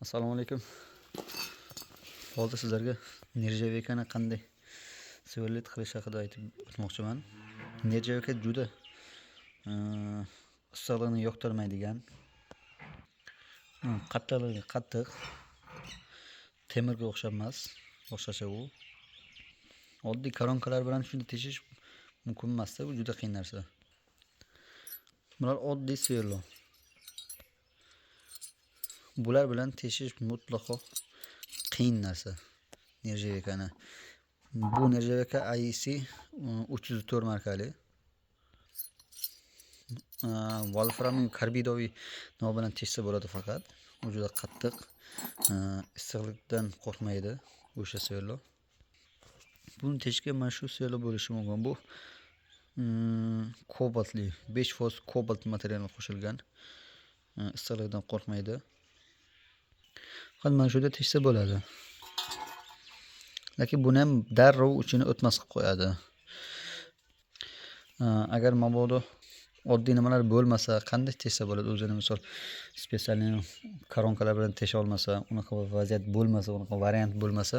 Assalomu alaykum. Hozir sizlarga nержавейкani qanday svellit qilish haqida aytib o'tmoqchiman. Nержавейка juda issiqlikni yoqtirmaydigan, qattiqligi qattiq, temirga o'xshab emas, o'xshashi u. Oddiy koronkalar bilan shuni teshish mumkin emas, bu juda qiyin narsa. Bular oddiy svello. Bular bilan teshish mutlaqo qiyin narsa. Nержавейкani. Bu nержавейка IEC 304 markali. Wolfram karbidoviy nima bilan teshsa bo'ladi faqat. U juda qattiq, issiqlikdan qo'rqmaydi o'sha svello. Buni teshishga mana shu svello bo'lishi mumkin. Bu kobaltli, 5% kobalt materiali qo'shilgan. Issiqlikdan qo'rqmaydi. Faqat mana shunda teshsa bo'ladi. Lekin buni ham darrov uchini o'tmas qilib qo'yadi. Agar mabodo oddiy nimalar bo'lmasa, qanday teshsa bo'ladi? O'zini misol spesialni koronkalar bilan tesha olmasa, unaqa vaziyat bo'lmasa, unaqa variant bo'lmasa,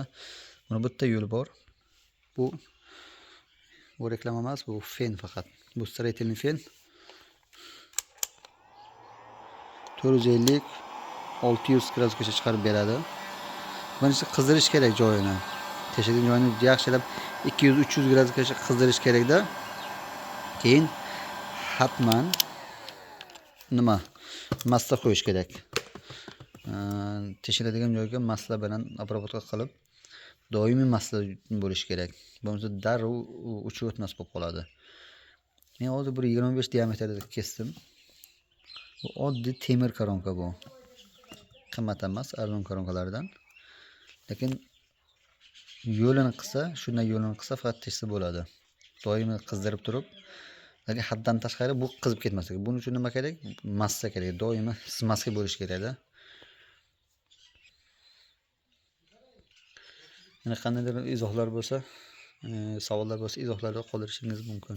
buni bitta yo'li bor. Bu reklama emas, bu fen faqat. Bu строительный fen. 450 600 gradusgacha chiqarib beradi. Birinchi qizdirish kerak joyini. Teshadigan joyini yaxshilab 200-300 gradusgacha qizdirish kerakda. Keyin hatman masla qo'yish kerak. Teshiladigan joyga masla bilan обработка qilib, doimiy masla bo'lish kerak. Bo'lmasa darrov uchi o'tmas bo'lib qoladi. Men hozir bir 25 diametrda kesdim. Bu oddiy temir koronka bu. Qimmat emas, arzon koronkalardan. Lekin yo'lini qilsa, shunday yo'lini qilsa faqat teshsa bo'ladi. Doimiy qizdirib turib, lekin haddan tashqari bu qizib ketmasligi. Buning uchun nima kerak? Massa kerak. Doimiy smaska bo'lish kerak-da. Yana qandaydir izohlar bo'lsa, savollar bo'lsa, izohlarda qoldirishingiz mumkin.